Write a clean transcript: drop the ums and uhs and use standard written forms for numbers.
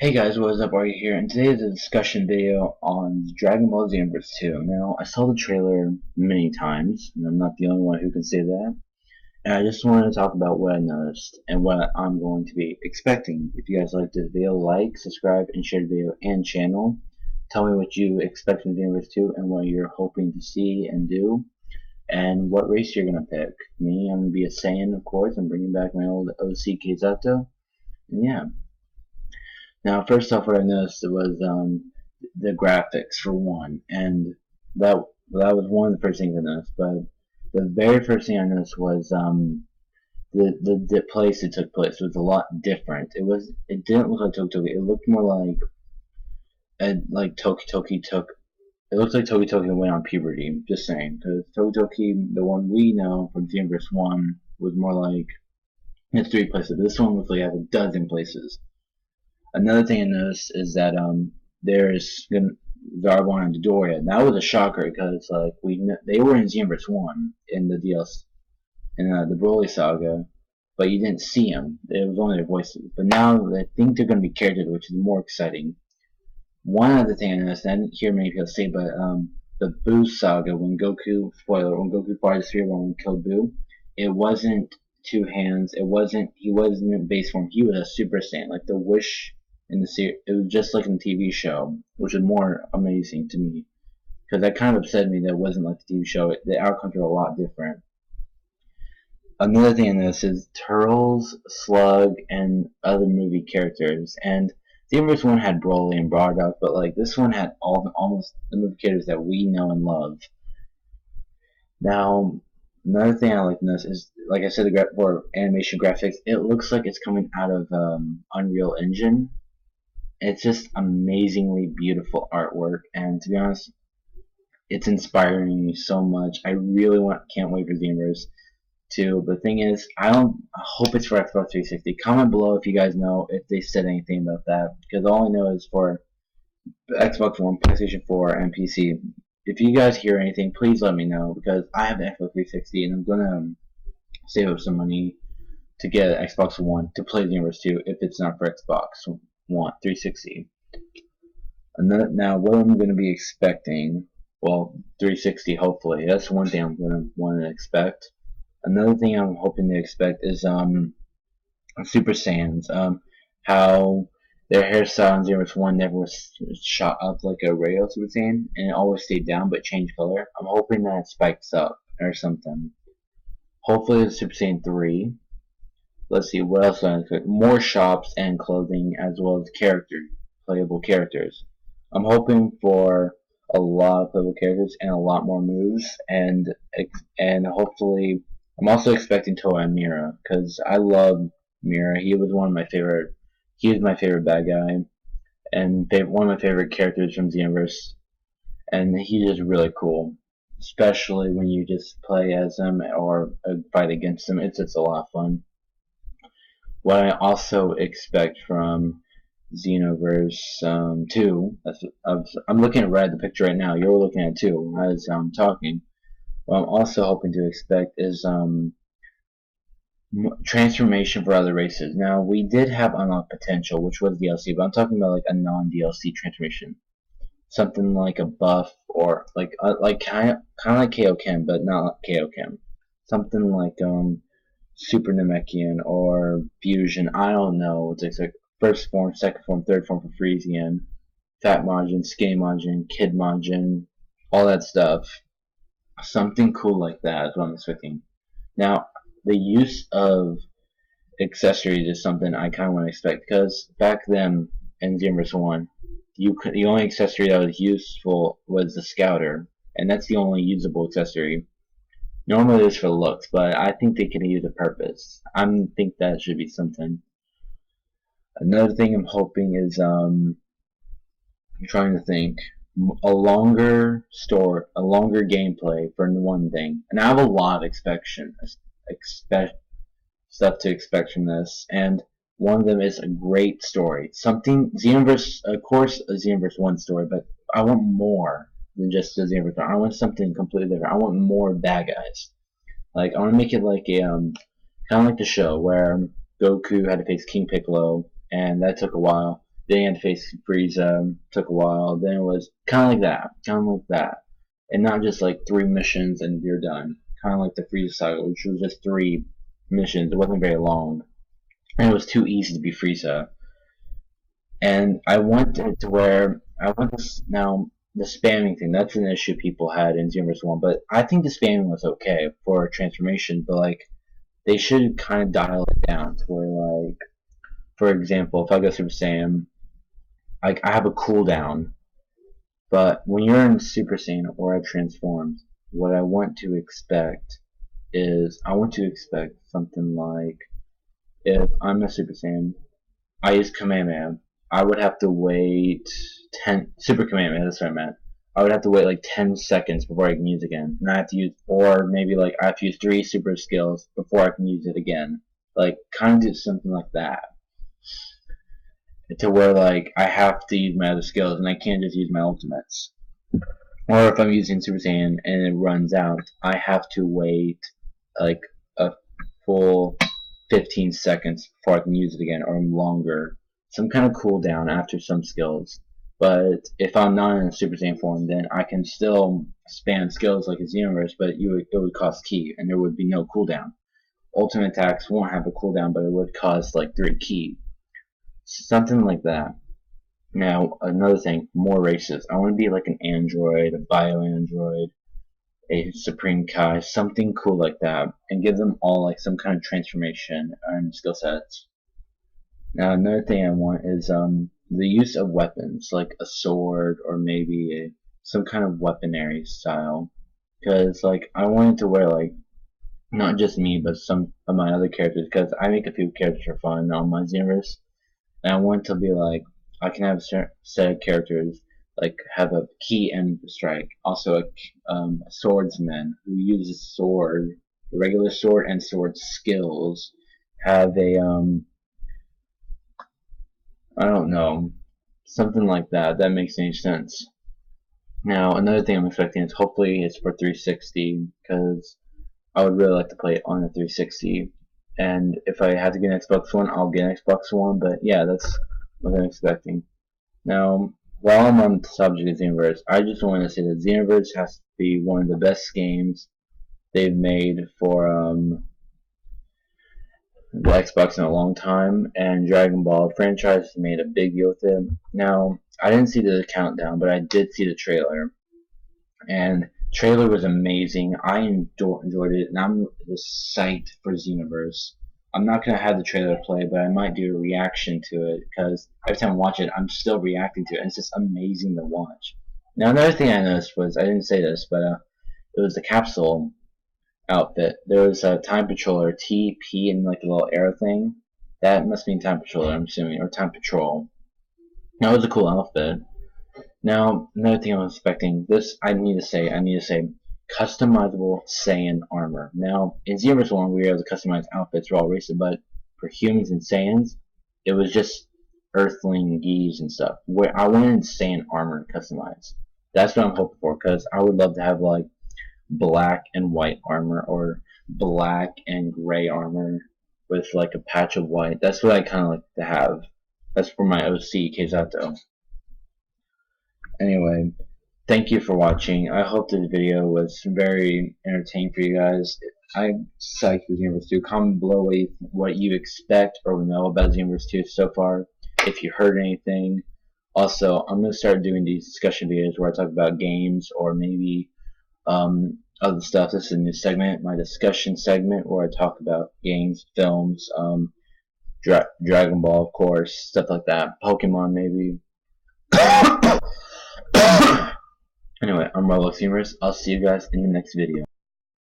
Hey guys, what is up? Are you here? And today is a discussion video on Dragon Ball Xenoverse 2. Now, I saw the trailer many times, and I'm not the only one who can say that. And I just wanted to talk about what I noticed and what I'm going to be expecting. If you guys like this video, like, subscribe, and share the video and channel. Tell me what you expect from Xenoverse 2 and what you're hoping to see and do, and what race you're going to pick. Me, I'm going to be a Saiyan, of course. I'm bringing back my old OC Keizato. And yeah. Now, first off, what I noticed was the graphics for one, and that was one of the first things I noticed. But the very first thing I noticed was the place it took place was a lot different. It didn't look like Toki Toki. It looked more like Toki Toki took. It looks like Toki Toki went on puberty. Just saying, because Toki Toki, the one we know from Xenoverse 1, was more like it's 3 places. This one was like at a dozen places. Another thing I noticed is that there's Zarbon and Dodoria. And that was a shocker because they were in Xenoverse 1 in the DLC in the Broly saga, but you didn't see them. It was only their voices. But now I think they're going to be characters, which is more exciting. One other thing I noticed, I didn't hear many people say, but the Buu saga, when Goku fought his Sphere Bomb and killed Buu, it wasn't two hands. He wasn't in base form. He was a Super Saiyan, like the Wish in the series. It was just like in the TV show, which is more amazing to me, because that kind of upset me that it wasn't like the TV show. The outcomes were a lot different. Another thing in this is Turtles, Slug, and other movie characters. And the Xenoverse 1 had Broly and Bardock, but like this one had almost the movie characters that we know and love. Now, another thing I like in this is, like I said, for animation graphics, it looks like it's coming out of Unreal Engine. It's just amazingly beautiful artwork, and to be honest, it's inspiring me so much. I really can't wait for Xenoverse 2. But the thing is, I hope it's for Xbox 360. Comment below if you guys know if they said anything about that, because all I know is for Xbox One, PlayStation 4, and PC. If you guys hear anything, please let me know, because I have an Xbox 360 and I'm gonna save up some money to get an Xbox One to play Xenoverse 2 if it's not for Xbox One 360. Now, what I'm gonna be expecting, well, 360 hopefully. That's one thing I'm gonna want to expect. Another thing I'm hoping to expect is Super Saiyans. How their hairstyle in Xenoverse 1 never was shot up like a regular Super Saiyan, and it always stayed down but changed color. I'm hoping that it spikes up or something. Hopefully it's Super Saiyan 3. Let's see, what else do I expect? More shops and clothing, as well as playable characters. I'm hoping for a lot of playable characters and a lot more moves, and hopefully I'm also expecting Toa and Mira, because I love Mira. He was my favorite bad guy, and one of my favorite characters from Xenoverse, and he's just really cool, especially when you just play as him or fight against him. It's just a lot of fun. What I also expect from Xenoverse 2, I'm looking right at the picture right now. You're looking at 2 as I'm talking. What I'm also hoping to expect is transformation for other races. Now, we did have Unlock Potential, which was DLC, but I'm talking about like a non-DLC transformation, something like a buff, or like kind of like Kaioken, but not Kaioken. Something like Super Namekian or Fusion. I don't know. It's like first form, second form, third form for Frisian, Fat Majin, Skinny Majin, Kid Majin, all that stuff. Something cool like that is what I'm expecting. Now, the use of accessories is something I kind of want to expect, because back then in Xenoverse 1, the only accessory that was useful was the Scouter, and that's the only usable accessory. Normally it's for looks, but I think they can use a purpose. I think that should be something. Another thing I'm hoping is I'm trying to think, a longer gameplay for one thing, and I have a lot of stuff to expect from this, and one of them is a great story. Something Xenoverse, of course, a Xenoverse 1 story, but I want more than just the Xenoverse 1. I want something completely different. I want more bad guys. Like, I want to make it like a kind of like the show where Goku had to face King Piccolo, and that took a while. Then you had to face Frieza, took a while. Then it was kind of like that, and not just like 3 missions and you're done. Kind of like the Frieza saga, which was just 3 missions. It wasn't very long, and it was too easy to be Frieza. And I want it to where I want this now. The spamming thing, that's an issue people had in Xenoverse 1, but I think the spamming was okay for transformation, but like they should kind of dial it down to where, like, for example, if I go Super Saiyan, like I have a cooldown, but when you're in Super Saiyan or I transformed, what I want to expect is I want to expect something like if I'm a Super Saiyan, I use Kamehameha, I would have to wait 10 Super Kamehameha. That's what I meant. I would have to wait like 10 seconds before I can use it again, and I have to use, or maybe like I have to use 3 super skills before I can use it again. Like kind of do something like that, to where like I have to use my other skills and I can't just use my ultimates. Or if I'm using Super Saiyan and it runs out, I have to wait like a full 15 seconds before I can use it again, or longer. Some kind of cooldown after some skills. But if I'm not in a Super Saiyan form, then I can still spam skills like a Xenoverse, but it would cost ki, and there would be no cooldown. Ultimate attacks won't have a cooldown, but it would cost like 3 ki. Something like that. Now, another thing, more races. I want to be like an android, a bio-android, a Supreme Kai, something cool like that, and give them all like some kind of transformation and skill sets. Now, another thing I want is the use of weapons, like a sword or maybe some kind of weaponry style. Because like I wanted to wear like not just me, but some of my other characters. Because I make a few characters for fun on my Xenoverse, and I want to be like I can have a certain set of characters like have a key and strike, also a swordsman who uses sword, the regular sword and sword skills, have a I don't know, something like that. That makes any sense. Now another thing I'm expecting is hopefully it's for 360 because I would really like to play it on a 360. And if I have to get an Xbox One, I'll get an Xbox One. But yeah, that's what I'm expecting. Now, while I'm on the subject of Xenoverse, I just want to say that Xenoverse has to be one of the best games they've made for the Xbox in a long time, and Dragon Ball franchise made a big deal with it. Now, I didn't see the countdown, but I did see the trailer, and trailer was amazing. I enjoyed it, and I'm just psyched for Xenoverse. I'm not gonna have the trailer play, but I might do a reaction to it because every time I watch it, I'm still reacting to it, and it's just amazing to watch. Now, another thing I noticed was I didn't say this, but it was the capsule outfit. There was a Time Patroller, TP, and like a little arrow thing. That must mean Time Patroller, I'm assuming, or Time Patrol. That was a cool outfit. Now, another thing I'm expecting, this I need to say, customizable Saiyan armor. Now, in Xenoverse 1, we were able to customize outfits for all races, but for humans and Saiyans, it was just Earthling geese and stuff. Where I wanted Saiyan armor customized. That's what I'm hoping for, because I would love to have like black and white armor or black and gray armor with like a patch of white. That's what I kind of like to have. That's for my OC Keisato. Anyway, thank you for watching. I hope this video was very entertaining for you guys. I'm psyched for Xenoverse 2. Comment below what you expect or know about Xenoverse 2 so far, if you heard anything. Also, I'm going to start doing these discussion videos where I talk about games or maybe other stuff. This is a new segment, my discussion segment, where I talk about games, films, Dragon Ball, of course, stuff like that. Pokemon, maybe. Anyway, I'm Roblox Gamers. I'll see you guys in the next video.